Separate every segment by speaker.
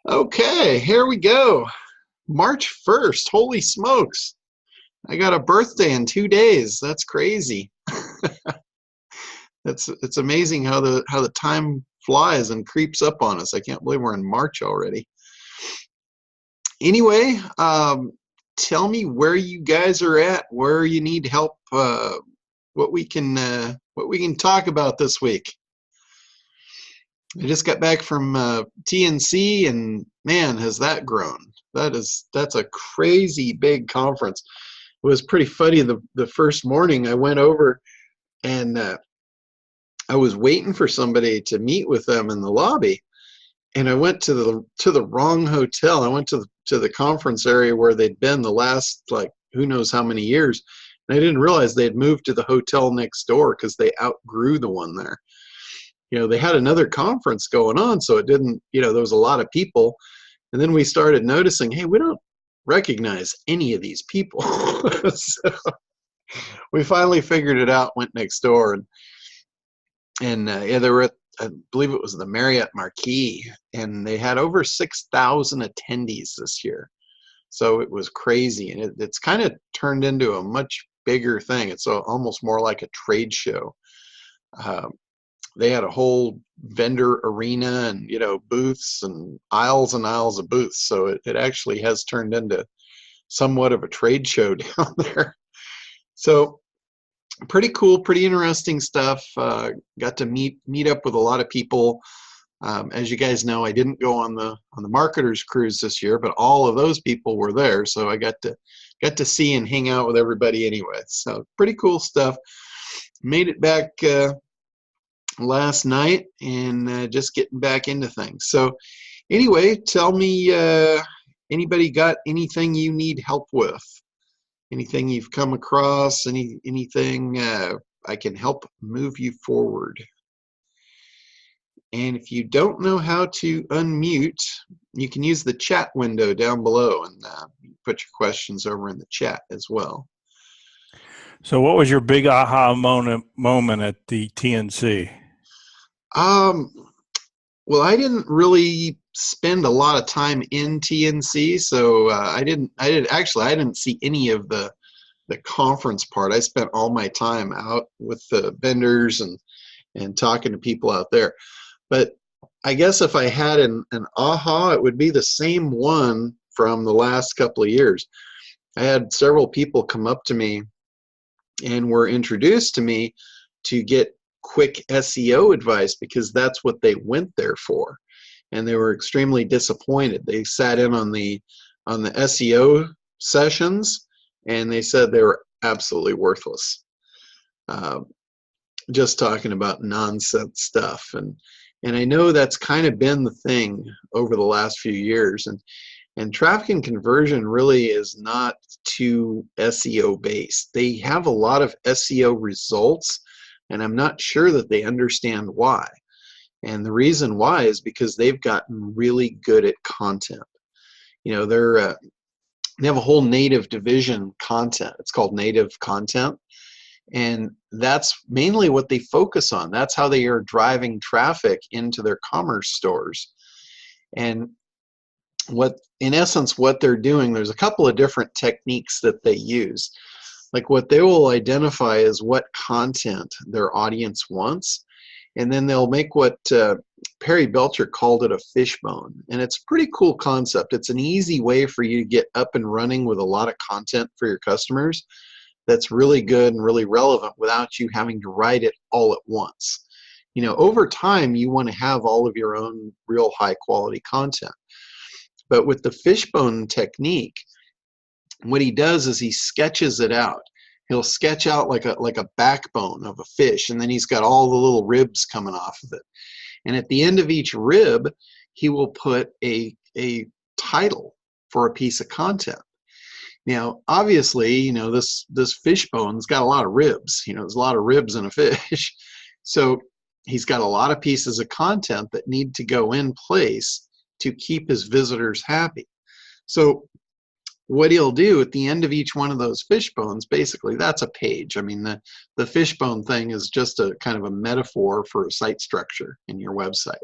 Speaker 1: Okay, here we go. March 1st. Holy smokes. I got a birthday in 2 days. That's crazy. It's amazing how the time flies and creeps up on us. I can't believe we're in March already. Anyway, tell me where you guys are at, where you need help, what we can talk about this week. I just got back from TNC, and man, has that grown. That's a crazy big conference. It was pretty funny. The first morning I went over, and I was waiting for somebody to meet with them in the lobby, and I went to the wrong hotel. I went to the conference area where they'd been the last, like, who knows how many years, and I didn't realize they had moved to the hotel next door because they outgrew the one there. They had another conference going on, so it didn't, there was a lot of people. And then we started noticing, hey, we don't recognize any of these people. So we finally figured it out, went next door, and they were at, I believe it was the Marriott Marquis, and they had over 6,000 attendees this year. So it was crazy, and it's kind of turned into a much bigger thing. It's almost more like a trade show. They had a whole vendor arena and, booths and aisles of booths. So it actually has turned into somewhat of a trade show down there. So pretty cool, pretty interesting stuff. Got to meet up with a lot of people. As you guys know, I didn't go on the marketers cruise this year, but all of those people were there. So I got to see and hang out with everybody anyway. So pretty cool stuff. Made it back last night, and just getting back into things. So anyway, tell me, anybody got anything you need help with? Anything you've come across? Anything I can help move you forward? And if you don't know how to unmute, you can use the chat window down below, and put your questions over in the chat as well.
Speaker 2: So what was your big aha moment at the TNC?
Speaker 1: Well, I didn't really spend a lot of time in TNC, so I didn't see any of the conference part. I spent all my time out with the vendors and talking to people out there. But I guess if I had an aha, it would be the same one from the last couple of years. I had several people come up to me and were introduced to me to get quick SEO advice, because that's what they went there for, and they were extremely disappointed. They sat in on the SEO sessions, and they said they were absolutely worthless, just talking about nonsense stuff. And I know that's kind of been the thing over the last few years, and traffic and conversion really is not too SEO based. They have a lot of SEO results, and I'm not sure that they understand why. And the reason why is because they've gotten really good at content. They have a whole native division content. It's called native content. And that's mainly what they focus on. That's how they are driving traffic into their commerce stores. And in essence, what they're doing, there's a couple of different techniques that they use. Like, what they will identify is what content their audience wants, and then they'll make what Perry Belcher called it a fishbone. And it's a pretty cool concept. It's an easy way for you to get up and running with a lot of content for your customers that's really good and really relevant without you having to write it all at once. Over time, you want to have all of your own real high quality content. But with the fishbone technique, what he does is he sketches it out. He'll sketch out like a backbone of a fish, and then he's got all the little ribs coming off of it. And at the end of each rib, he will put a title for a piece of content. Now, obviously, this fishbone's got a lot of ribs. There's a lot of ribs in a fish. So he's got a lot of pieces of content that need to go in place to keep his visitors happy. So what he'll do at the end of each one of those fishbones, basically, that's a page. I mean, the fishbone thing is just a kind of a metaphor for a site structure in your website.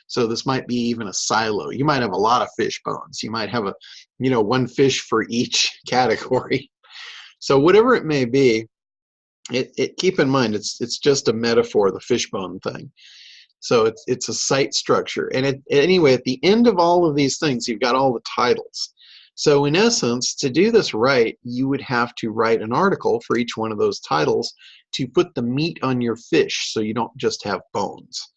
Speaker 1: So this might be even a silo. You might have a lot of fish bones. You might have a, one fish for each category. So whatever it may be, keep in mind it's just a metaphor, the fishbone thing. So it's a site structure. And anyway, at the end of all of these things, you've got all the titles. So in essence, to do this right, you would have to write an article for each one of those titles to put the meat on your fish, so you don't just have bones.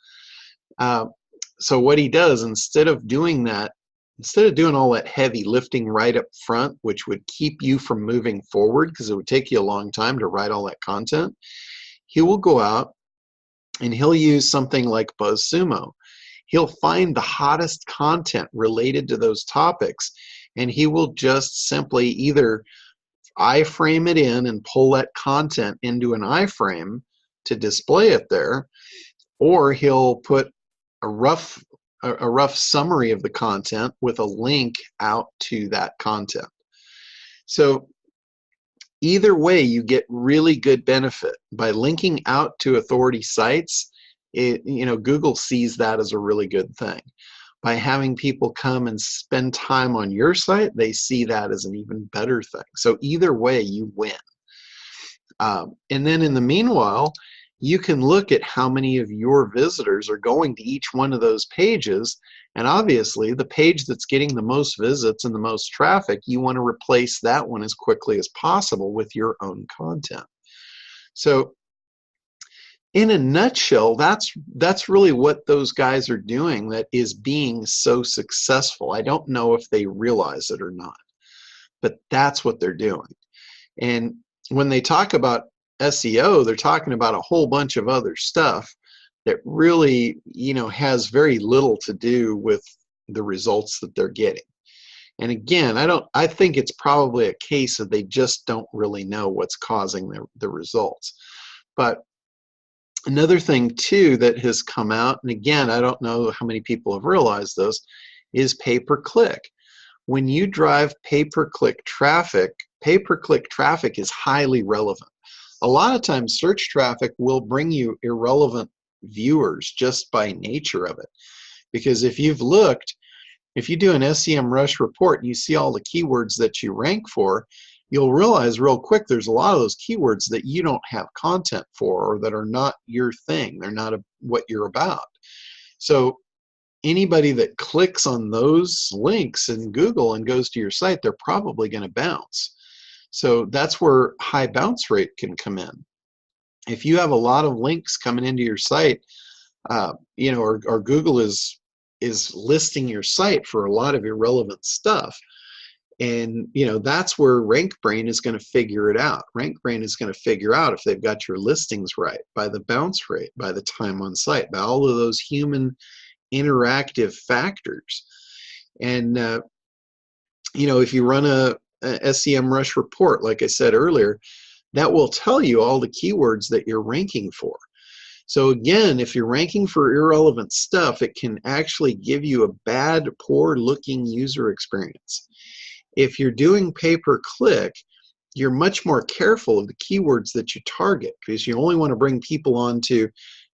Speaker 1: So what he does, instead of doing all that heavy lifting right up front, which would keep you from moving forward because it would take you a long time to write all that content, he will go out and he'll use something like BuzzSumo. He'll find the hottest content related to those topics, and he will just simply either iframe it in and pull that content into an iframe to display it there, or he'll put a rough summary of the content with a link out to that content. So either way, you get really good benefit by linking out to authority sites. Google sees that as a really good thing. By having people come and spend time on your site, they see that as an even better thing. So either way, you win. And then in the meanwhile, you can look at how many of your visitors are going to each one of those pages. And obviously, the page that's getting the most visits and the most traffic, you want to replace that one as quickly as possible with your own content. So in a nutshell, that's really what those guys are doing that is being so successful. I don't know if they realize it or not, but that's what they're doing. And when they talk about SEO, they're talking about a whole bunch of other stuff that really, has very little to do with the results that they're getting. And again, I think it's probably a case of they just don't really know what's causing the results. But another thing too that has come out, and again, I don't know how many people have realized this, is pay-per-click. When you drive pay-per-click traffic is highly relevant. A lot of times search traffic will bring you irrelevant viewers just by nature of it. Because if you do an SEM Rush report and you see all the keywords that you rank for, you'll realize real quick there's a lot of those keywords that you don't have content for, or that are not your thing. They're not what you're about. So anybody that clicks on those links in Google and goes to your site, they're probably going to bounce. So that's where high bounce rate can come in. If you have a lot of links coming into your site, or Google is listing your site for a lot of irrelevant stuff, and that's where RankBrain is going to figure it out. RankBrain is going to figure out if they've got your listings right by the bounce rate, by the time on site, by all of those human interactive factors. And if you run a SEM Rush report, like I said earlier, that will tell you all the keywords that you're ranking for. So again, if you're ranking for irrelevant stuff, it can actually give you a bad, poor looking user experience. If you're doing pay-per-click, you're much more careful of the keywords that you target, because you only want to bring people onto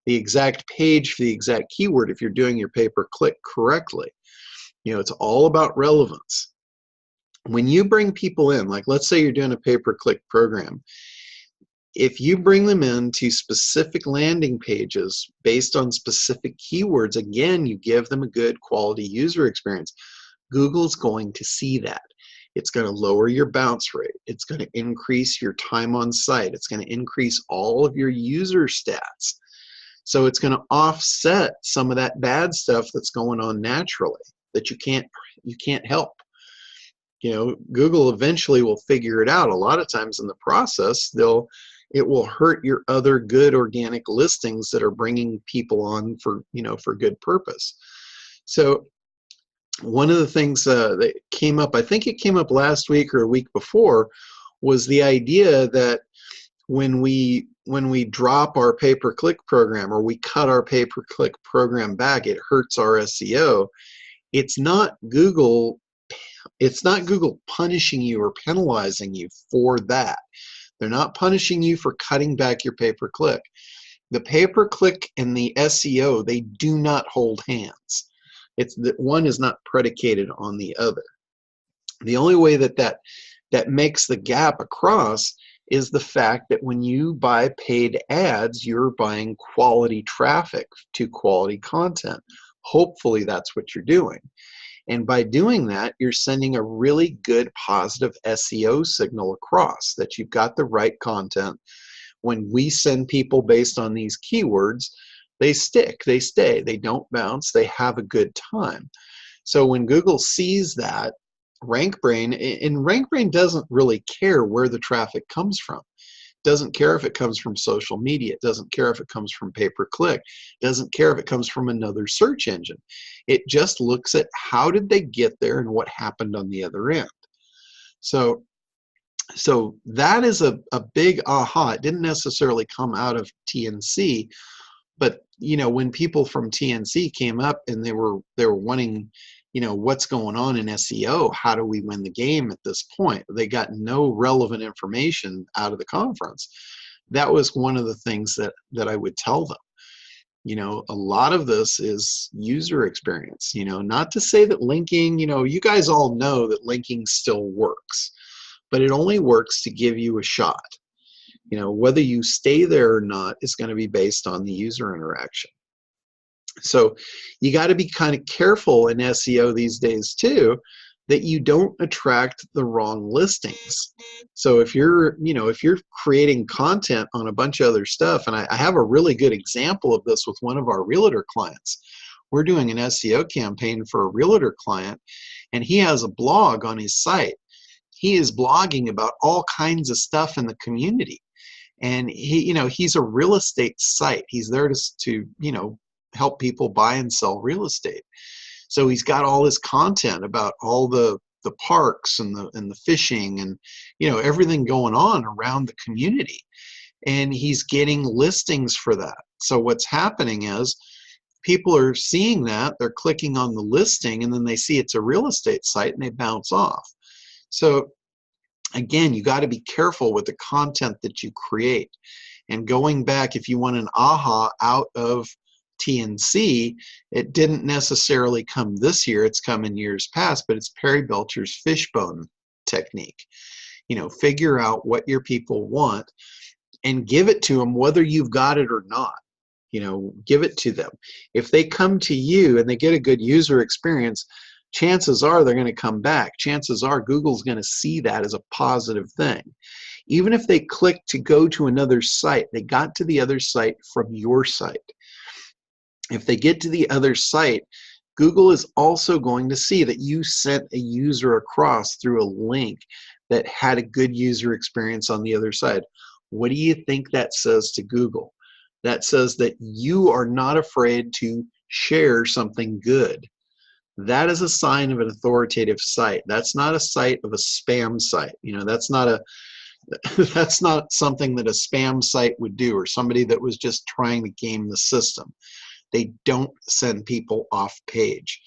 Speaker 1: the exact page for the exact keyword if you're doing your pay-per-click correctly. It's all about relevance. When you bring people in, like let's say you're doing a pay-per-click program, if you bring them into specific landing pages based on specific keywords, again, you give them a good quality user experience. Google's going to see that. It's going to lower your bounce rate. It's going to increase your time on site. It's going to increase all of your user stats. So it's going to offset some of that bad stuff that's going on naturally that you can't help. Google eventually will figure it out. A lot of times in the process, it will hurt your other good organic listings that are bringing people on for good purpose. So one of the things that came up, I think it came up last week or a week before, was the idea that when we drop our pay-per-click program, or we cut our pay-per-click program back, it hurts our SEO. It's not Google punishing you or penalizing you for that. They're not punishing you for cutting back your pay-per-click. The pay-per-click and the SEO, they do not hold hands. It's that one is not predicated on the other. The only way that makes the gap across is the fact that when you buy paid ads, you're buying quality traffic to quality content. Hopefully that's what you're doing. And by doing that, you're sending a really good positive SEO signal across that you've got the right content. When we send people based on these keywords, they stick, they stay, they don't bounce, they have a good time. So when Google sees that, RankBrain doesn't really care where the traffic comes from. Doesn't care if it comes from social media. It doesn't care if it comes from pay-per-click. Doesn't care if it comes from another search engine. It just looks at how did they get there and what happened on the other end. So that is a big aha. It didn't necessarily come out of TNC, but when people from TNC came up and they were wanting, what's going on in SEO? How do we win the game at this point? They got no relevant information out of the conference. That was one of the things that I would tell them. A lot of this is user experience, not to say that linking, you guys all know that linking still works, but it only works to give you a shot. Whether you stay there or not is going to be based on the user interaction. So you got to be kind of careful in SEO these days too, that you don't attract the wrong listings. So if you're creating content on a bunch of other stuff, and I have a really good example of this with one of our realtor clients. We're doing an SEO campaign for a realtor client, and he has a blog on his site. He is blogging about all kinds of stuff in the community. And he's a real estate site. He's there to help people buy and sell real estate. So he's got all this content about all the parks and the fishing and everything going on around the community. And he's getting listings for that. So what's happening is people are seeing that, they're clicking on the listing, and then they see it's a real estate site and they bounce off. So again, you got to be careful with the content that you create. And going back, if you want an aha out of TNC, it didn't necessarily come this year, it's come in years past, but it's Perry Belcher's fishbone technique. Figure out what your people want and give it to them whether you've got it or not. Give it to them. If they come to you and they get a good user experience, chances are they're going to come back. Chances are Google's going to see that as a positive thing. Even if they click to go to another site, they got to the other site from your site. If they get to the other site, Google is also going to see that you sent a user across through a link that had a good user experience on the other side. What do you think that says to Google? That says that you are not afraid to share something good. That is a sign of an authoritative site. That's not a site of a spam site. That's not something that a spam site would do, or somebody that was just trying to game the system. They don't send people off page.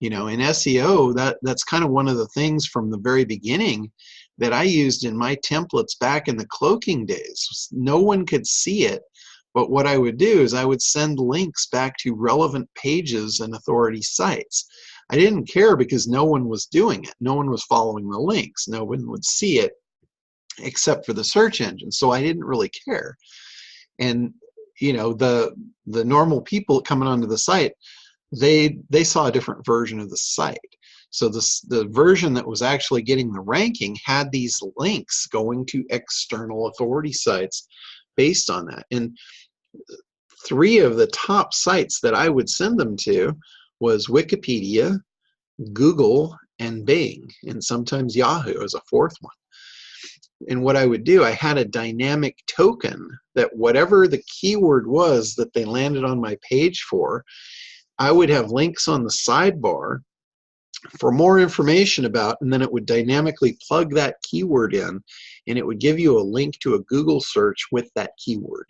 Speaker 1: In SEO, that's kind of one of the things from the very beginning that I used in my templates back in the cloaking days. No one could see it, but what I would do is I would send links back to relevant pages and authority sites. I didn't care because no one was doing it. No one was following the links. No one would see it except for the search engine. So I didn't really care. And the normal people coming onto the site, they saw a different version of the site. So the version that was actually getting the ranking had these links going to external authority sites based on that. And 3 of the top sites that I would send them to was Wikipedia, Google, and Bing, and sometimes Yahoo as a 4th one. And what I would do, I had a dynamic token that whatever the keyword was that they landed on my page for, I would have links on the sidebar for more information about, and then it would dynamically plug that keyword in, and it would give you a link to a Google search with that keyword,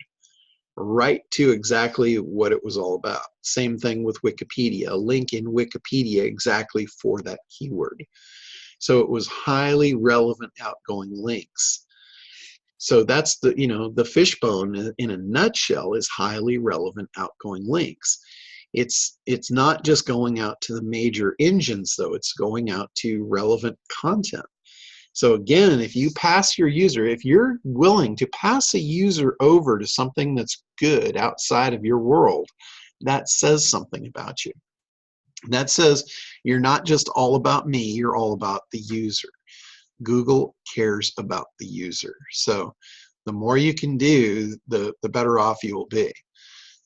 Speaker 1: right to exactly what it was all about. Same thing with Wikipedia, a link in Wikipedia exactly for that keyword. So it was highly relevant outgoing links. So that's the fishbone in a nutshell is highly relevant outgoing links. It's not just going out to the major engines, though. It's going out to relevant content. So again, if you pass your user, if you're willing to pass a user over to something that's good outside of your world, that says something about you. That says you're not just all about me, you're all about the user. Google cares about the user. So the more you can do, the better off you will be.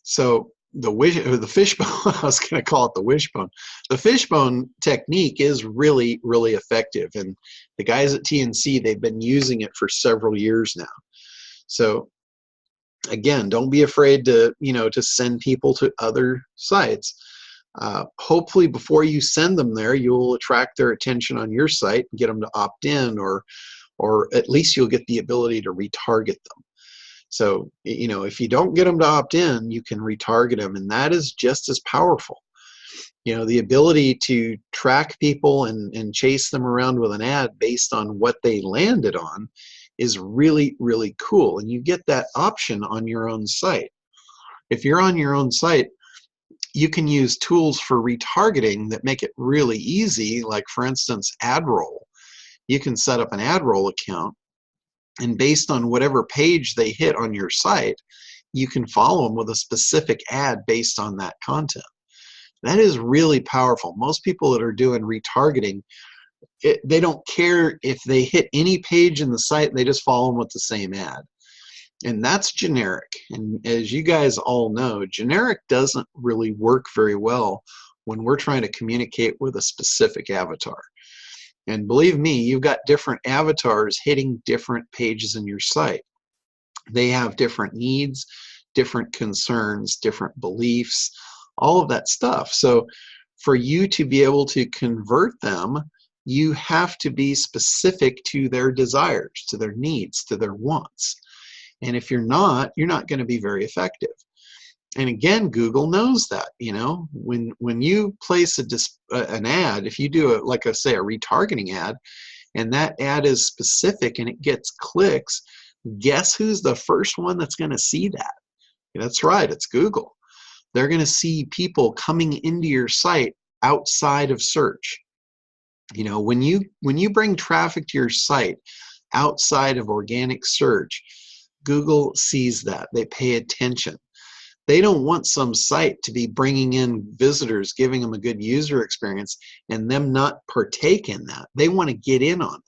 Speaker 1: So the fishbone, I was going to call it the wishbone. The fishbone technique is really, really effective. And the guys at TNC, they've been using it for several years now. So again, don't be afraid to, to send people to other sites. Hopefully before you send them there, you'll attract their attention on your site and get them to opt in, or at least you'll get the ability to retarget them. So, if you don't get them to opt in, you can retarget them, and that is just as powerful. The ability to track people and chase them around with an ad based on what they landed on is really, really cool. And you get that option on your own site. If you're on your own site, you can use tools for retargeting that make it really easy, like for instance, AdRoll. You can set up an AdRoll account, and based on whatever page they hit on your site, you can follow them with a specific ad based on that content. That is really powerful. Most people that are doing retargeting, they don't care if they hit any page in the site, they just follow them with the same ad. And that's generic. And as you guys all know, generic doesn't really work very well when we're trying to communicate with a specific avatar. And believe me, you've got different avatars hitting different pages in your site. They have different needs, different concerns, different beliefs, all of that stuff. So for you to be able to convert them, you have to be specific to their desires, to their needs, to their wants. And if you're not going to be very effective. And again, Google knows that. When you place an ad, if you do like I say, a retargeting ad, and that ad is specific and it gets clicks, guess who's the first one that's going to see that? That's right, it's Google. They're going to see people coming into your site outside of search. When you bring traffic to your site outside of organic search, Google sees that. They pay attention. They don't want some site to be bringing in visitors, giving them a good user experience, and them not partake in that. They want to get in on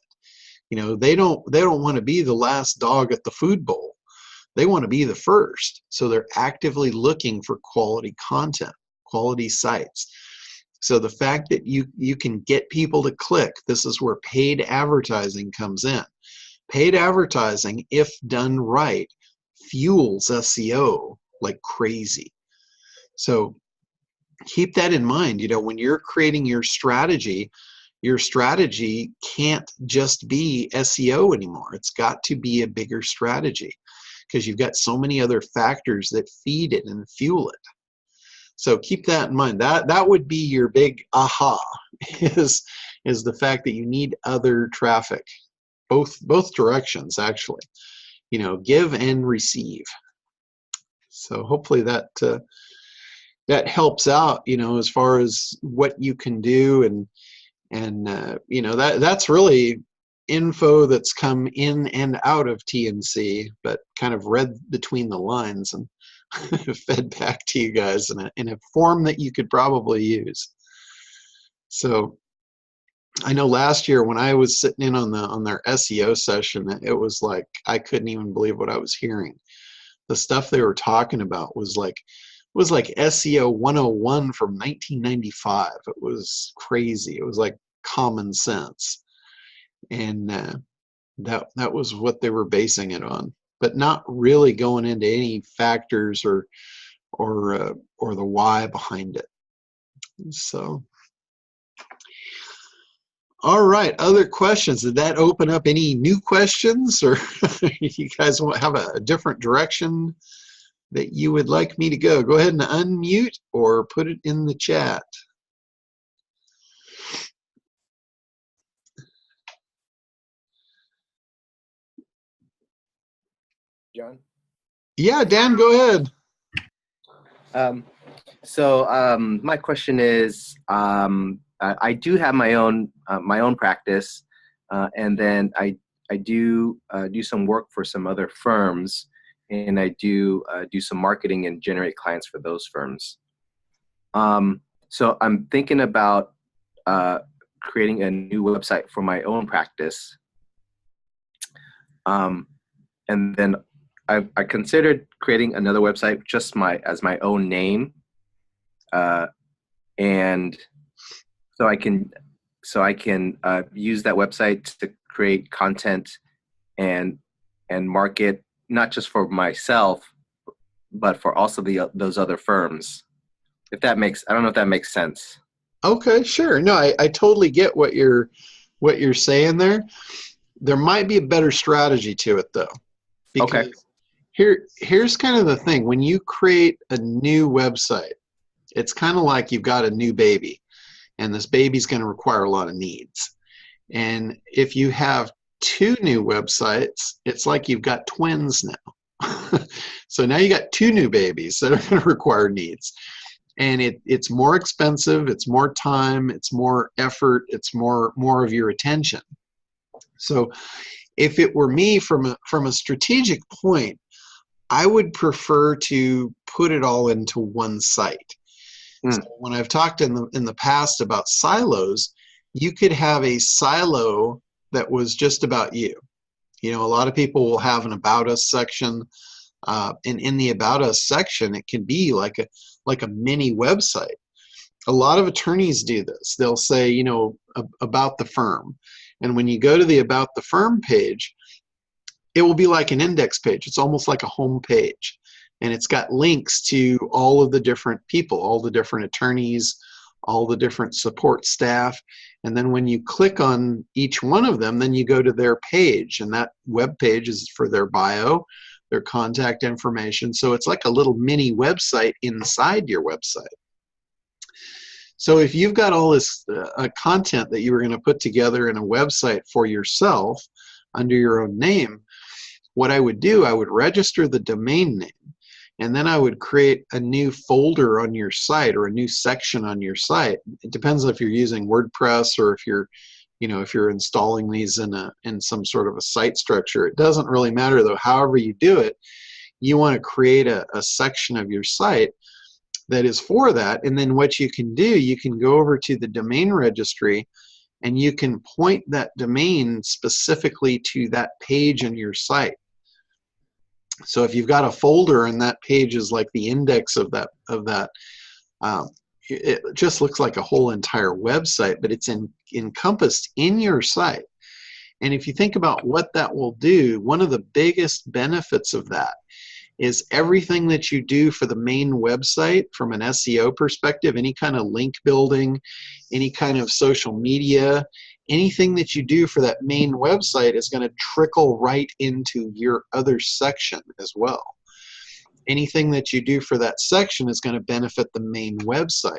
Speaker 1: it. They don't want to be the last dog at the food bowl. They want to be the first. So they're actively looking for quality content, quality sites. So the fact that you can get people to click, this is where paid advertising comes in. Paid advertising, if done right, fuels SEO like crazy. So keep that in mind. When you're creating your strategy can't just be SEO anymore. It's got to be a bigger strategy because you've got so many other factors that feed it and fuel it. So keep that in mind. That would be your big aha is the fact that you need other traffic, both directions actually. Give and receive. So hopefully that helps out, as far as what you can do, and that's really info that's come in and out of TNC, but kind of read between the lines and fed back to you guys in a form that you could probably use. So I know last year when I was sitting in on their SEO session, it was like I couldn't even believe what I was hearing. The stuff they were talking about was like SEO 101 from 1995. It was crazy. It was like common sense, and that was what they were basing it on, but not really going into any factors or the why behind it. So, all right, other questions? Did that open up any new questions, or you guys want to have a different direction that you would like me to go? Go ahead and unmute or put it in the chat.
Speaker 3: John?
Speaker 1: Yeah, Dan, go ahead.
Speaker 3: So my question is, I do have my own practice, and then I do some work for some other firms, and I do some marketing and generate clients for those firms. So I'm thinking about uh, creating a new website for my own practice, um, and then I considered creating another website just my own name, uh, and so I can use that website to create content and market not just for myself but for also those other firms. If that makes, I don't know if that makes sense.
Speaker 1: Okay, sure. No, I totally get what you're saying there. There might be a better strategy to it though,
Speaker 3: Okay.
Speaker 1: because here's kind of the thing. When you create a new website, it's kind of like you've got a new baby, and this baby's going to require a lot of needs. And if you have two new websites, it's like you've got twins now. So now you got two new babies that are going to require needs. And it's more expensive, it's more time, it's more effort, it's more of your attention. So if it were me, from a strategic point, I would prefer to put it all into one site. So
Speaker 3: Mm.
Speaker 1: when I've talked in the past about silos, you could have a silo that was just about you. You know, a lot of people will have an About Us section, and in the About Us section, it can be like a mini website. A lot of attorneys do this. They'll say, you know, about the firm, and when you go to the About the Firm page, it will be like an index page. It's almost like a home page, and it's got links to all of the different people, all the different attorneys, all the different support staff. And then when you click on each one of them, then you go to their page, and that web page is for their bio, their contact information. So it's like a little mini website inside your website. So if you've got all this content that you were going to put together in a website for yourself under your own name, what I would do, I would register the domain name, and then I would create a new folder on your site or a new section on your site. It depends if you're using WordPress or if you're, you know, if you're installing these in some sort of a site structure. It doesn't really matter though. However you do it, you want to create a section of your site that is for that. And then what you can do, you can go over to the domain registry, and you can point that domain specifically to that page on your site. So if you've got a folder and that page is like the index of that, it just looks like a whole entire website, but it's encompassed in your site. And if you think about what that will do, one of the biggest benefits of that is everything that you do for the main website from an SEO perspective, any kind of link building, any kind of social media, anything that you do for that main website is going to trickle right into your other section as well. Anything that you do for that section is going to benefit the main website.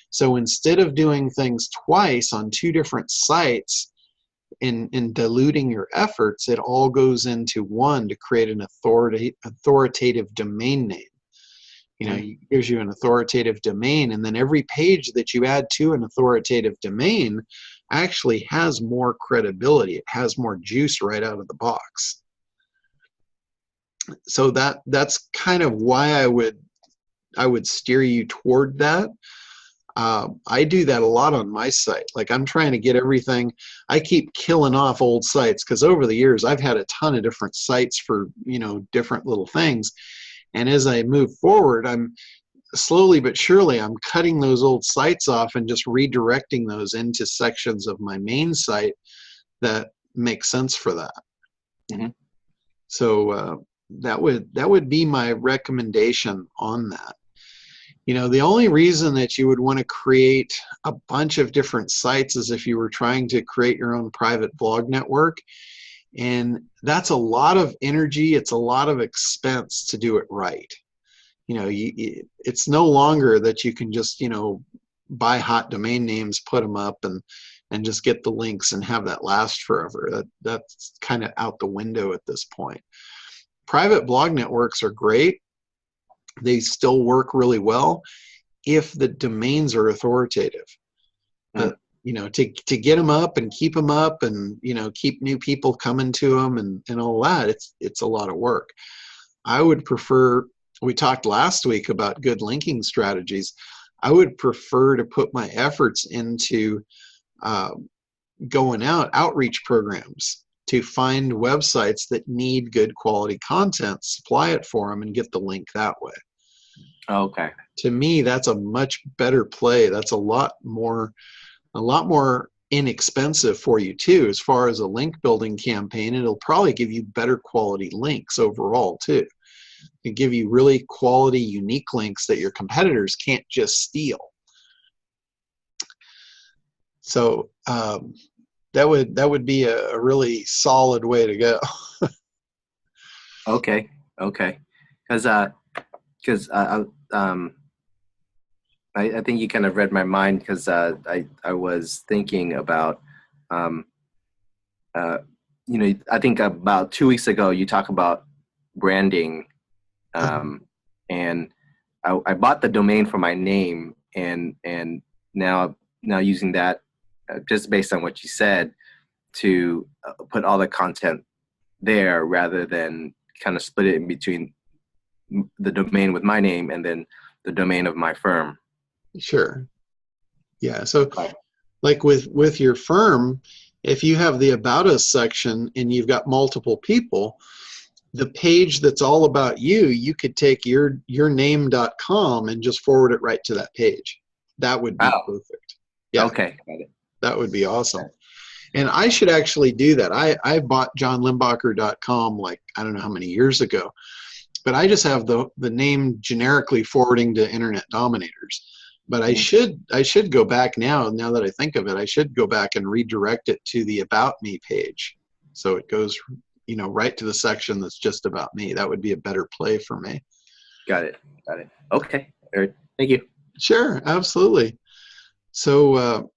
Speaker 1: So instead of doing things twice on two different sites, in diluting your efforts, it all goes into one to create an authoritative domain name. You know, it gives you an authoritative domain, and then every page that you add to an authoritative domain actually has more credibility. It has more juice right out of the box. So that's kind of why I would steer you toward that. I do that a lot on my site. Like, I'm trying to get everything. I keep killing off old sites because over the years I've had a ton of different sites for, you know, different little things. And as I move forward, I'm slowly but surely I'm cutting those old sites off and just redirecting those into sections of my main site that make sense for that.
Speaker 3: Mm-hmm.
Speaker 1: So that would be my recommendation on that. You know, the only reason that you would want to create a bunch of different sites is if you were trying to create your own private blog network. And that's a lot of energy. It's a lot of expense to do it right. You know, it's no longer that you can just, you know, buy hot domain names, put them up, and just get the links and have that last forever. That's kind of out the window at this point. Private blog networks are great. They still work really well. if the domains are authoritative. To get them up and keep them up, and keep new people coming to them, and all that, it's a lot of work. I would prefer, we talked last week about good linking strategies. I would prefer to put my efforts into going outreach programs to find websites that need good quality content, supply it for them, and get the link that way.
Speaker 3: Okay.
Speaker 1: To me, that's a much better play. That's a lot more inexpensive for you too. As far as a link building campaign, it'll probably give you better quality links overall too. It'll give you really quality, unique links that your competitors can't just steal. So that would be a really solid way to go.
Speaker 3: Okay. Because I think you kind of read my mind, because I was thinking about, I think about 2 weeks ago you talked about branding, and I bought the domain for my name, and now using that, just based on what you said, to put all the content there rather than kind of split it in between the domain with my name and then the domain of my firm.
Speaker 1: Sure. Yeah. So like with your firm, if you have the About Us section and you've got multiple people, the page that's all about you, you could take yourname.com and just forward it right to that page. That would be perfect. Yeah.
Speaker 3: Okay. Got it.
Speaker 1: That would be awesome. And I should actually do that. I bought johnlimbacher.com like, I don't know how many years ago, but I just have the name generically forwarding to Internet Dominators. But I should go back now that I think of it, I should go back and redirect it to the About Me page. So it goes, right to the section that's just about me. That would be a better play for me.
Speaker 3: Got it. Okay. All right. Thank you.
Speaker 1: Sure. Absolutely. So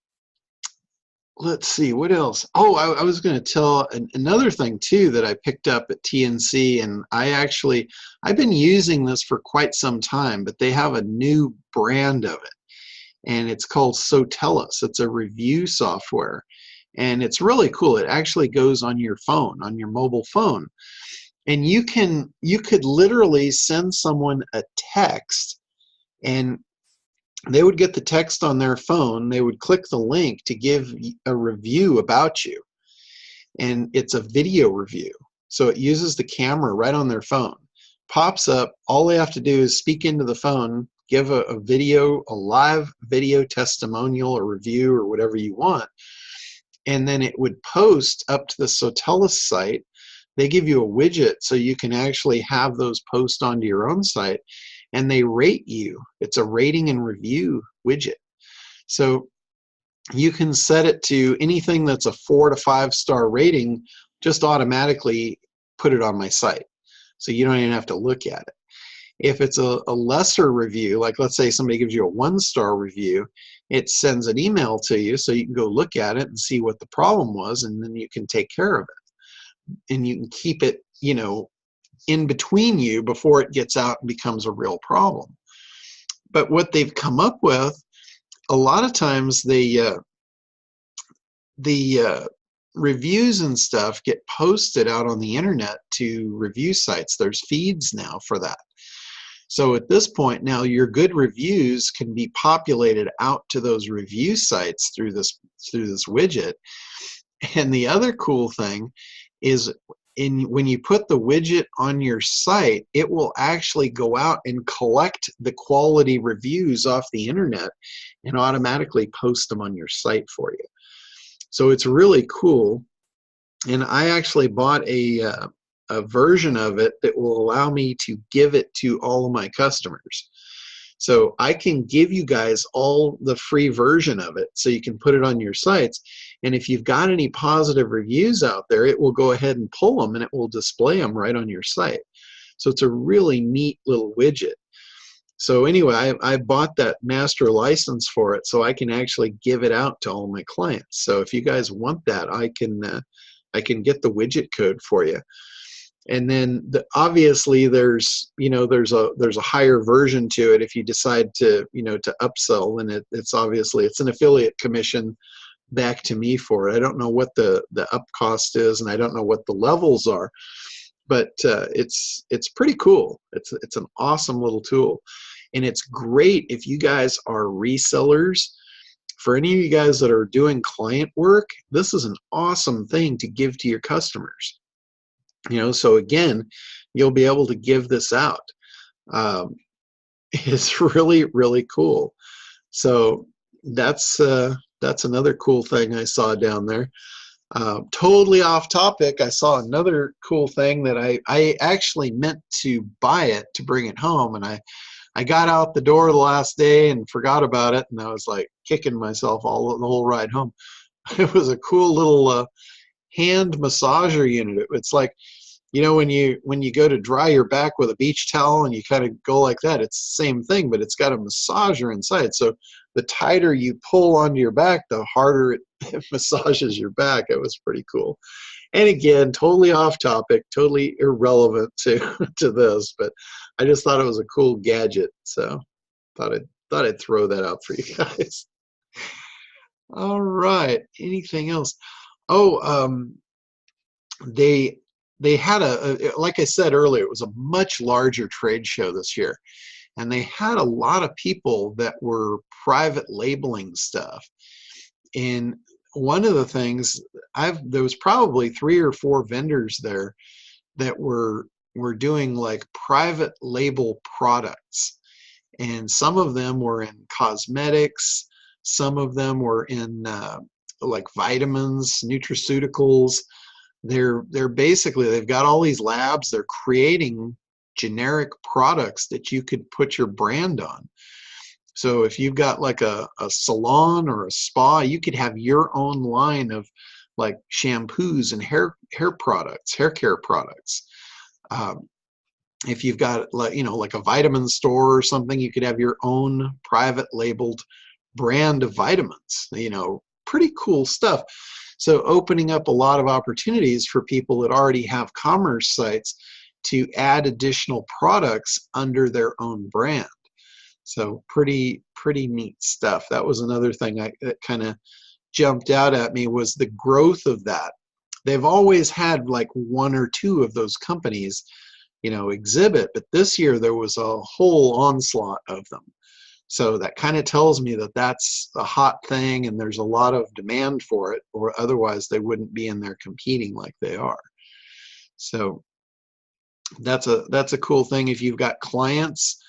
Speaker 1: let's see, what else? Oh, I was going to tell another thing too that I picked up at TNC, and I've been using this for quite some time, but they have a new brand of it, and it's called Sotellus. It's a review software, and it's really cool. It actually goes on your phone, on your mobile phone, and you could literally send someone a text, and they would get the text on their phone. They would click the link to give a review about you. And it's a video review. So it uses the camera right on their phone. Pops up. All they have to do is speak into the phone, give a live video testimonial or review or whatever you want. And then it would post up to the Sotellus site. They give you a widget so you can actually have those post onto your own site. And they rate you. It's a rating and review widget. So you can set it to anything that's a 4 to 5 star rating, just automatically put it on my site. So you don't even have to look at it. If it's a lesser review, like let's say somebody gives you a 1-star review, it sends an email to you so you can go look at it and see what the problem was, and then you can take care of it. And you can keep it, in between you before it gets out and becomes a real problem. But what they've come up with, a lot of times the reviews and stuff get posted out on the internet to review sites. There's feeds now for that. So at this point now, your good reviews can be populated out to those review sites through this widget. And the other cool thing is, when you put the widget on your site, it will actually go out and collect the quality reviews off the internet and automatically post them on your site for you. So it's really cool. And I actually bought a version of it that will allow me to give it to all of my customers. So I can give you guys all the free version of it so you can put it on your sites. And if you've got any positive reviews out there, it will go ahead and pull them and it will display them right on your site. So it's a really neat little widget. So anyway, I bought that master license for it so I can actually give it out to all my clients. So if you guys want that, I can get the widget code for you. And then obviously there's a higher version to it. If you decide to to upsell, then it's obviously it's an affiliate commission back to me for it. I don't know what the up cost is, and I don't know what the levels are, but it's pretty cool. It's an awesome little tool, and it's great if you guys are resellers. For any of you guys that are doing client work, this is an awesome thing to give to your customers. So again, you'll be able to give this out. It's really, really cool. So that's another cool thing I saw down there. Totally off topic, I saw another cool thing that I actually meant to buy it to bring it home, and I got out the door the last day and forgot about it, and I was like kicking myself the whole ride home. It was a cool little hand massager unit. It's like, when you go to dry your back with a beach towel and you kind of go like that, it's the same thing, but it's got a massager inside. So the tighter you pull onto your back, the harder it massages your back. It was pretty cool. And again, totally off topic, totally irrelevant to this, but I just thought it was a cool gadget. So thought I'd throw that out for you guys. All right. Anything else? Oh, they had like I said earlier, it was a much larger trade show this year, and they had a lot of people that were private labeling stuff. And one of the things, there was probably 3 or 4 vendors there that were doing like private label products, and some of them were in cosmetics, some of them were in like vitamins, nutraceuticals. They're basically, they've got all these labs, they're creating generic products that you could put your brand on. So if you've got like a salon or a spa, you could have your own line of like shampoos and hair products, hair care products. If you've got like a vitamin store or something, you could have your own private labeled brand of vitamins. Pretty cool stuff. So opening up a lot of opportunities for people that already have commerce sites to add additional products under their own brand. So pretty neat stuff. That was another thing that kind of jumped out at me, was the growth of that. They've always had like 1 or 2 of those companies, exhibit, but this year there was a whole onslaught of them. So that kind of tells me that that's a hot thing and there's a lot of demand for it, or otherwise they wouldn't be in there competing like they are. So that's a cool thing. If you've got clients,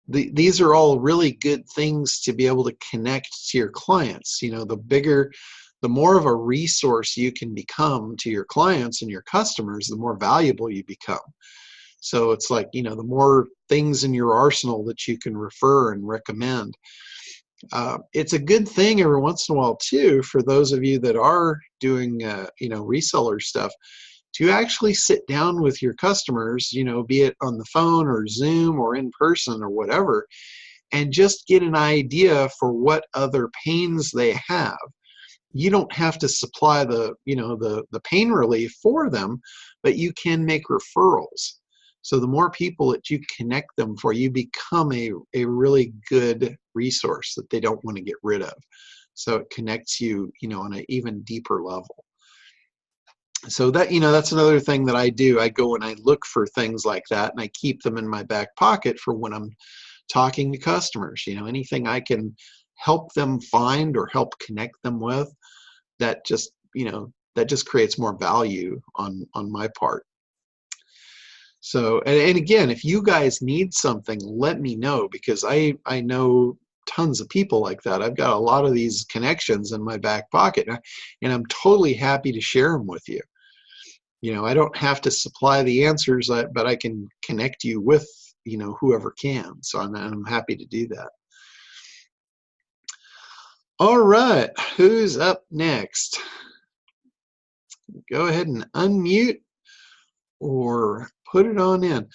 Speaker 1: these are all really good things to be able to connect to your clients. The more of a resource you can become to your clients and your customers, the more valuable you become. So it's like, the more things in your arsenal that you can refer and recommend. It's a good thing every once in a while too, for those of you that are doing, reseller stuff, to actually sit down with your customers, be it on the phone or Zoom or in person or whatever, and just get an idea for what other pains they have. You don't have to supply the pain relief for them, but you can make referrals. So the more people that you connect them for, you become a really good resource that they don't want to get rid of. So it connects you, on an even deeper level. So that, that's another thing that I do. I go and I look for things like that, and I keep them in my back pocket for when I'm talking to customers. Anything I can help them find or help connect them with, that just creates more value on my part. So, and again, if you guys need something, let me know, because I know tons of people like that. I've got a lot of these connections in my back pocket, and I'm totally happy to share them with you. I don't have to supply the answers, but I can connect you with, whoever can. So I'm happy to do that. All right, who's up next? Go ahead and unmute or put it on in.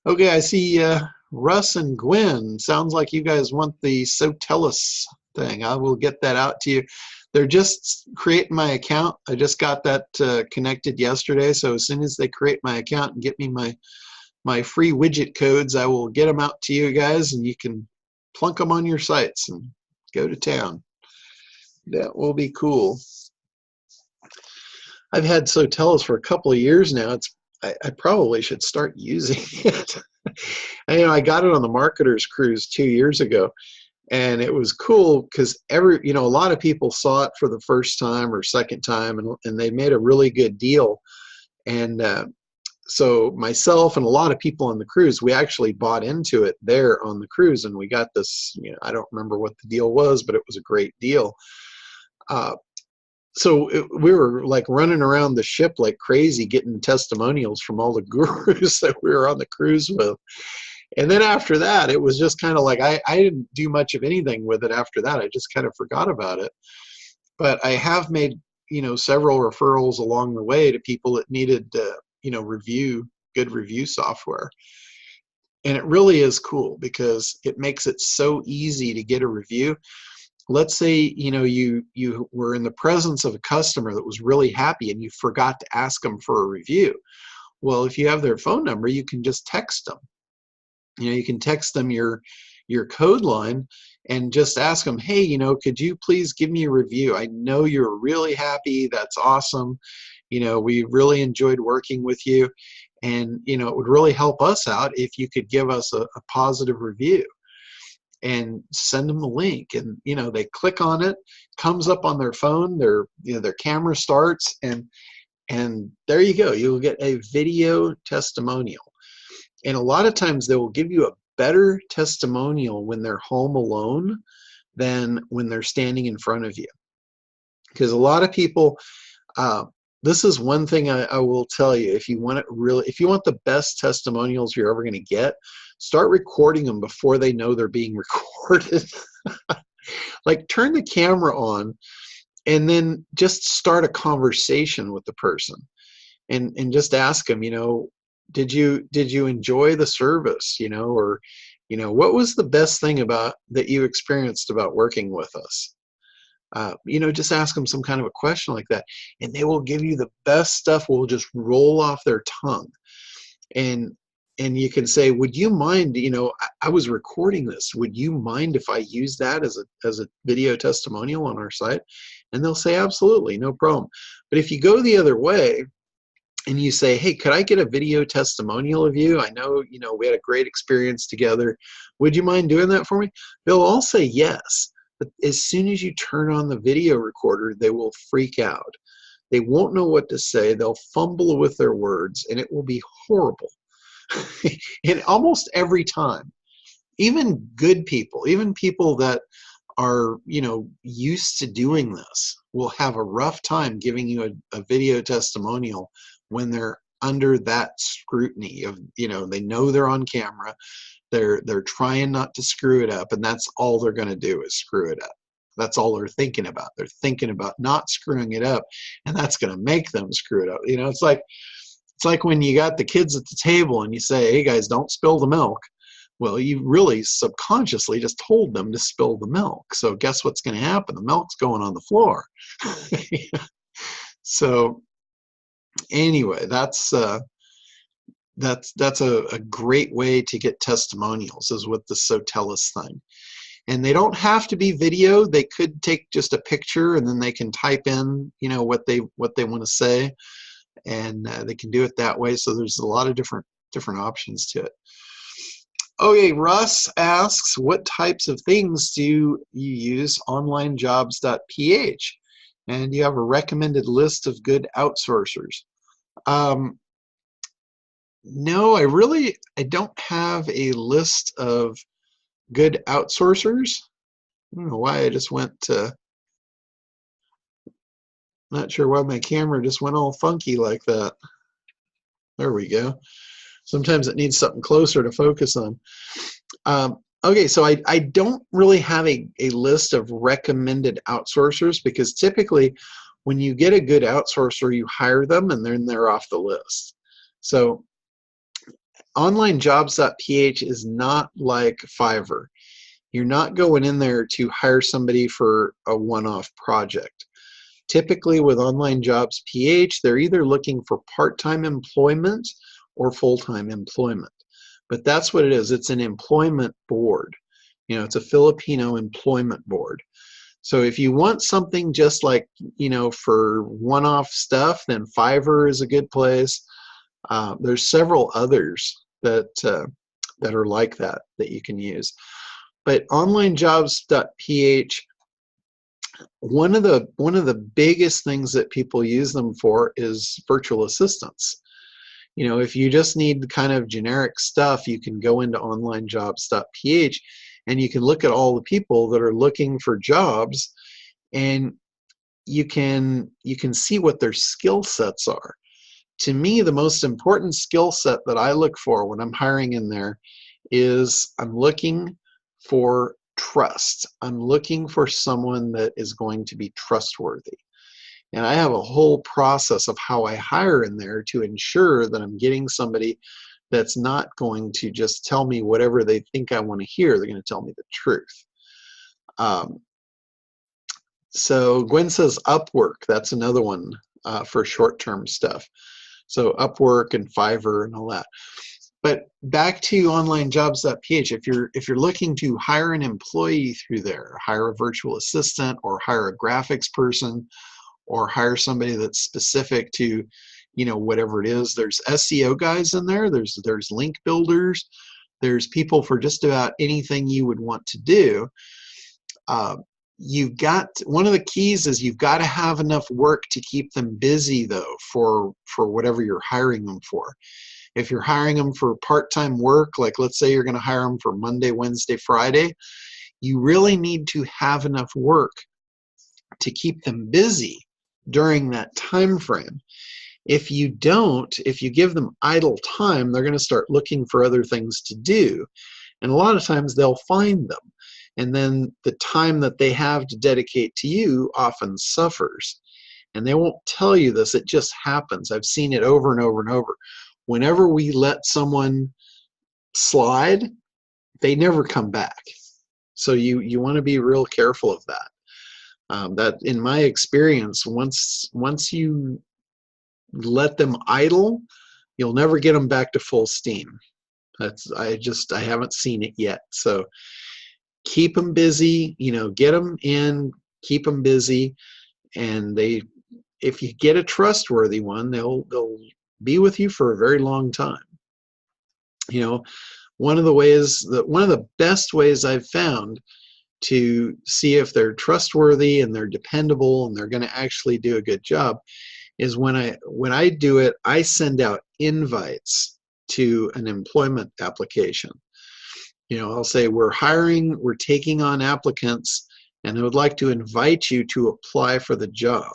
Speaker 1: Okay, I see Russ and Gwen. Sounds like you guys want the So Tell Us thing. I will get that out to you. they're just creating my account. I just got that connected yesterday. So as soon as they create my account and get me my free widget codes, I will get them out to you guys, and you can plunk them on your sites and go to town. That will be cool. I've had Sotellus for a couple of years now. I probably should start using it. I got it on the marketers cruise 2 years ago, and it was cool because a lot of people saw it for the first time or second time, and they made a really good deal. And so myself and a lot of people on the cruise, we actually bought into it there on the cruise, and we got this, I don't remember what the deal was, but it was a great deal. We were like running around the ship like crazy, getting testimonials from all the gurus that we were on the cruise with. And then after that, it was just kind of like, I didn't do much of anything with it after that. I just kind of forgot about it. But I have made, several referrals along the way to people that needed, good review software. And it really is cool because it makes it so easy to get a review. Let's say, you were in the presence of a customer that was really happy and you forgot to ask them for a review. Well, if you have their phone number, you can just text them. You can text them your code line and just ask them, hey, could you please give me a review? I know you're really happy. That's awesome. We really enjoyed working with you. And, it would really help us out if you could give us a positive review. And send them the link, and they click on it, comes up on their phone, their camera starts, and there you go. You'll get a video testimonial. And a lot of times they will give you a better testimonial when they're home alone than when they're standing in front of you. Because a lot of people, this is one thing I will tell you, if you want the best testimonials you're ever going to get, start recording them before they know they're being recorded. Like, turn the camera on and then just start a conversation with the person and just ask them, did you enjoy the service, or what was the best thing that you experienced about working with us? Just ask them some kind of a question like that, and they will give you the best stuff. Will just roll off their tongue. And you can say, would you mind, I was recording this. Would you mind if I use that as a video testimonial on our site? And they'll say, absolutely, no problem. But if you go the other way and you say, hey, could I get a video testimonial of you? I know, we had a great experience together. Would you mind doing that for me? They'll all say yes. But as soon as you turn on the video recorder, they will freak out. They won't know what to say. They'll fumble with their words, and it will be horrible. And almost every time, even good people, even people that are, used to doing this, will have a rough time giving you a video testimonial when they're under that scrutiny of, they know they're on camera. They're trying not to screw it up, and that's all they're going to do is screw it up. That's all they're thinking about. They're thinking about not screwing it up, and that's going to make them screw it up. It's like when you got the kids at the table and you say, hey guys, don't spill the milk. Well, you really subconsciously just told them to spill the milk. So guess what's going to happen? The milk's going on the floor. So anyway, that's a great way to get testimonials, is with the Sotellus thing. And they don't have to be video. They could take just a picture and then they can type in, what they want to say. And they can do it that way. So there's a lot of different options to it. Okay, Russ asks, what types of things do you use onlinejobs.ph? And you have a recommended list of good outsourcers. No, I don't have a list of good outsourcers. I don't know why I just went to, not sure why my camera just went all funky like that. There we go. Sometimes it needs something closer to focus on. Okay, so I don't really have a list of recommended outsourcers, because typically when you get a good outsourcer, you hire them and then they're off the list. So onlinejobs.ph is not like Fiverr. You're not going in there to hire somebody for a one-off project. Typically with Online Jobs PH, they're either looking for part-time employment or full-time employment. But that's what it is. It's an employment board. You know, it's a Filipino employment board. So if you want something just like, you know, for one-off stuff, then Fiverr is a good place. There's several others that that are like that you can use. But onlinejobs.ph, one of the biggest things that people use them for is virtual assistants. You know, if you just need kind of generic stuff, you can go into onlinejobs.ph and you can look at all the people that are looking for jobs, and you can see what their skill sets are. To me, the most important skill set that I look for when I'm hiring in there is I'm looking for trust. I'm looking for someone that is going to be trustworthy. And I have a whole process of how I hire in there to ensure that I'm getting somebody that's not going to just tell me whatever they think I want to hear. They're going to tell me the truth. So Gwen says Upwork. That's another one for short-term stuff. So Upwork and Fiverr and all that. But back to onlinejobs.ph, if you're looking to hire an employee through there, hire a virtual assistant or hire a graphics person or hire somebody that's specific to, you know, whatever it is, there's SEO guys in there, there's link builders, there's people for just about anything you would want to do. You've got, one of the keys is you've got to have enough work to keep them busy though for whatever you're hiring them for. If you're hiring them for part-time work, like let's say you're going to hire them for Monday, Wednesday, Friday, you really need to have enough work to keep them busy during that time frame. If you don't, if you give them idle time, they're going to start looking for other things to do. And a lot of times they'll find them. And then the time that they have to dedicate to you often suffers. And they won't tell you this, it just happens. I've seen it over and over and over. Whenever we let someone slide, they never come back. So you want to be real careful of that. That in my experience, once you let them idle, you'll never get them back to full steam. I haven't seen it yet. So keep them busy, you know, get them in, keep them busy, and if you get a trustworthy one, they'll be with you for a very long time. You know, one of the best ways I've found to see if they're trustworthy and they're dependable and they're going to actually do a good job is when I do it, I send out invites to an employment application. You know, I'll say we're taking on applicants, and I would like to invite you to apply for the job.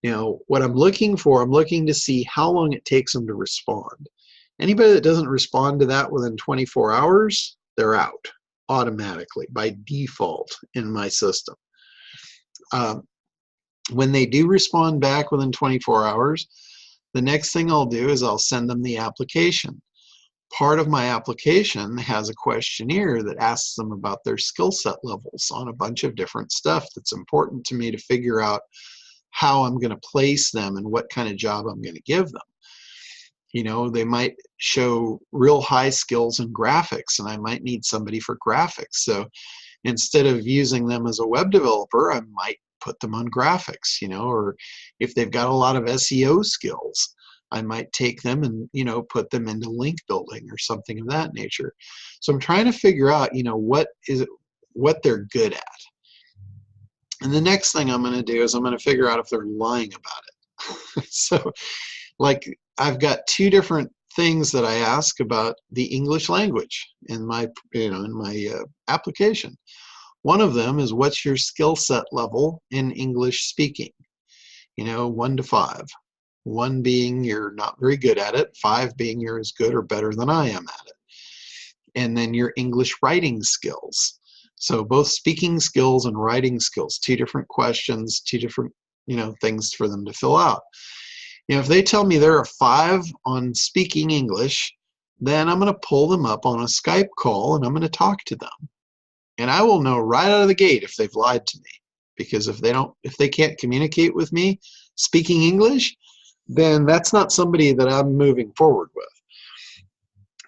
Speaker 1: Now, what I'm looking to see how long it takes them to respond. Anybody that doesn't respond to that within 24 hours, they're out automatically by default in my system. When they do respond back within 24 hours, the next thing I'll do is I'll send them the application. Part of my application has a questionnaire that asks them about their skill set levels on a bunch of different stuff that's important to me to figure out how I'm going to place them and what kind of job I'm going to give them. You know, they might show real high skills in graphics, and I might need somebody for graphics. So instead of using them as a web developer, I might put them on graphics, you know, or if they've got a lot of SEO skills, I might take them and, you know, put them into link building or something of that nature. So I'm trying to figure out, you know, what they're good at. And the next thing I'm going to do is I'm going to figure out if they're lying about it. So, like, I've got two different things that I ask about the English language in my, application. One of them is, what's your skill set level in English speaking? You know, 1 to 5. 1 being you're not very good at it, 5 being you're as good or better than I am at it. And then your English writing skills. So both speaking skills and writing skills, 2 different questions, 2 different, you know, things for them to fill out. You know, if they tell me they're a 5 on speaking English, then I'm going to pull them up on a Skype call and I'm going to talk to them. And I will know right out of the gate if they've lied to me, because if they can't communicate with me speaking English, then that's not somebody that I'm moving forward with.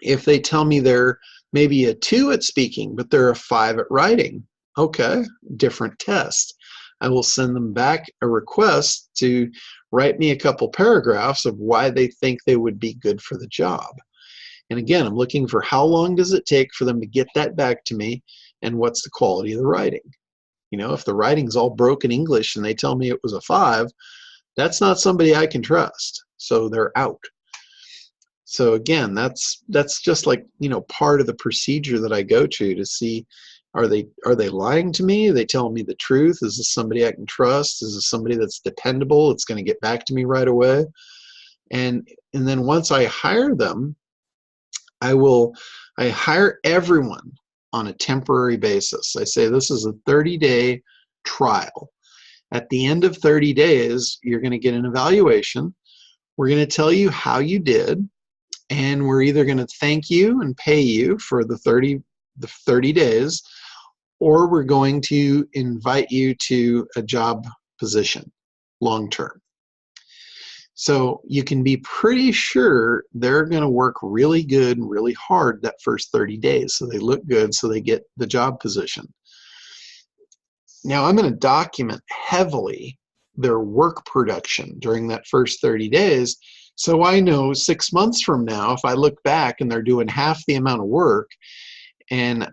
Speaker 1: If they tell me they're maybe a 2 at speaking, but they're a 5 at writing, okay, different test. I will send them back a request to write me a couple paragraphs of why they think they would be good for the job. And again, I'm looking for how long does it take for them to get that back to me, and what's the quality of the writing. You know, if the writing's all broken English and they tell me it was a 5, that's not somebody I can trust. So they're out. So again, that's just like, you know, part of the procedure that I go to see, are they lying to me? Are they telling me the truth? Is this somebody I can trust? Is this somebody that's dependable? It's going to get back to me right away. And then once I hire them, I hire everyone on a temporary basis. I say this is a 30-day trial. At the end of 30 days, you're going to get an evaluation. We're going to tell you how you did, and we're either going to thank you and pay you for the 30 days, or we're going to invite you to a job position long term. So you can be pretty sure they're going to work really good and really hard that first 30 days. So they look good, so they get the job position. Now I'm going to document heavily their work production during that first 30 days. So I know 6 months from now, if I look back and they're doing half the amount of work, and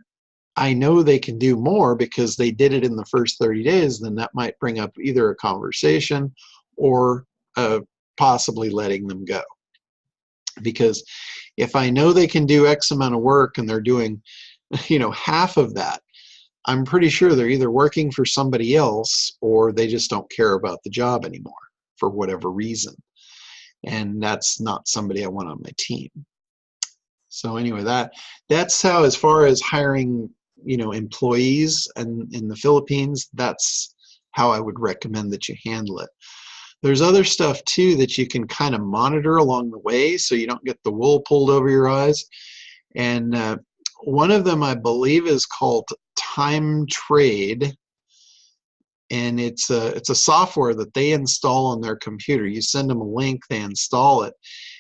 Speaker 1: I know they can do more because they did it in the first 30 days, then that might bring up either a conversation or possibly letting them go. Because if I know they can do X amount of work and they're doing, you know, half of that, I'm pretty sure they're either working for somebody else or they just don't care about the job anymore for whatever reason. And that's not somebody I want on my team. So anyway, that's how, as far as hiring, you know, employees in the Philippines, that's how I would recommend that you handle it. There's other stuff too that you can kind of monitor along the way so you don't get the wool pulled over your eyes. And one of them, I believe, is called Time Trade. And it's a software that they install on their computer. You send them a link, they install it,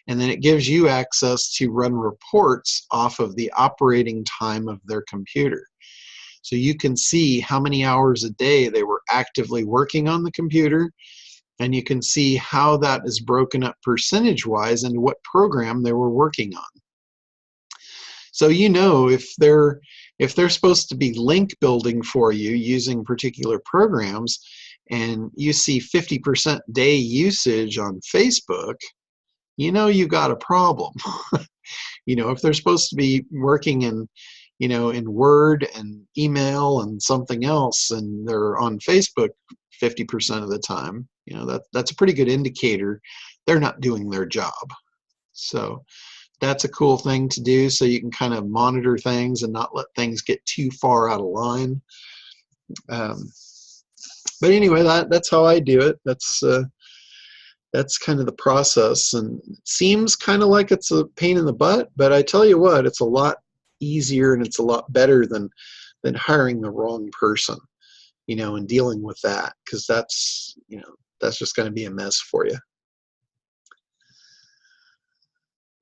Speaker 1: and then it gives you access to run reports off of the operating time of their computer. So you can see how many hours a day they were actively working on the computer, and you can see how that is broken up percentage-wise into what program they were working on. So you know if they're supposed to be link building for you using particular programs, and you see 50% day usage on Facebook, you know you got a problem. You know, if they're supposed to be working in, you know, in Word and email and something else, and they're on Facebook 50% of the time, you know, that's a pretty good indicator they're not doing their job. So that's a cool thing to do, so you can kind of monitor things and not let things get too far out of line. But anyway, that's how I do it. That's kind of the process, and it seems kind of like it's a pain in the butt, but I tell you what, it's a lot easier and it's a lot better than hiring the wrong person, you know, and dealing with that, because that's, you know, that's just going to be a mess for you.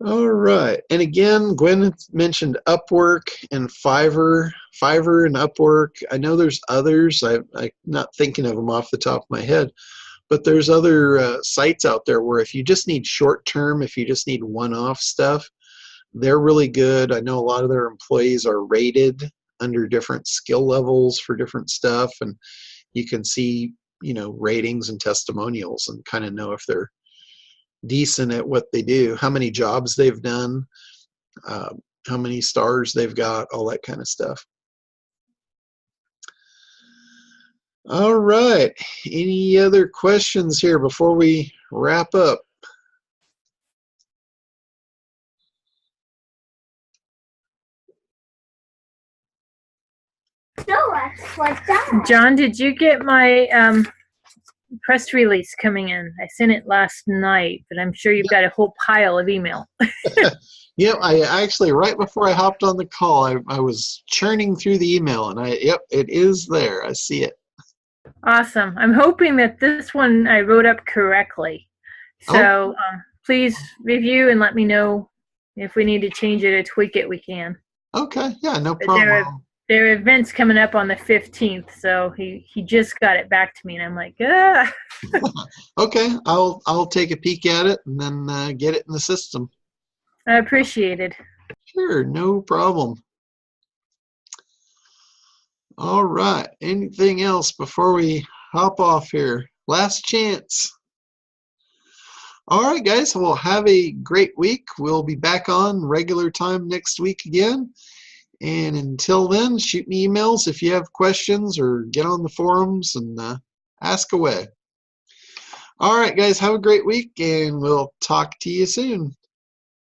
Speaker 1: All right, and again, Gwen mentioned Upwork and Fiverr and Upwork. I know there's others. I'm not thinking of them off the top of my head, but there's other sites out there where if you just need short-term, if you just need one-off stuff, they're really good. I know a lot of their employees are rated under different skill levels for different stuff, and you can see, you know, ratings and testimonials and kind of know if they're decent at what they do, how many jobs they've done, how many stars they've got, all that kind of stuff. All right, any other questions here before we wrap up?
Speaker 4: John, did you get my press release coming in? I sent it last night, but I'm sure you've got a whole pile of email.
Speaker 1: Yep, I actually, right before I hopped on the call, I was churning through the email, and yep, it is there. I see it.
Speaker 4: Awesome. I'm hoping that this one I wrote up correctly. So please review and let me know if we need to change it or tweak it, we can.
Speaker 1: Okay, yeah, no
Speaker 4: But
Speaker 1: problem.
Speaker 4: there are events coming up on the 15th, so he just got it back to me, and I'm like, ah.
Speaker 1: Okay, I'll take a peek at it and then get it in the system.
Speaker 4: I appreciate it.
Speaker 1: Sure, no problem. All right, anything else before we hop off here? Last chance. All right, guys, well, have a great week. We'll be back on regular time next week again. And until then, shoot me emails if you have questions or get on the forums and ask away. All right, guys, have a great week, and we'll talk to you soon.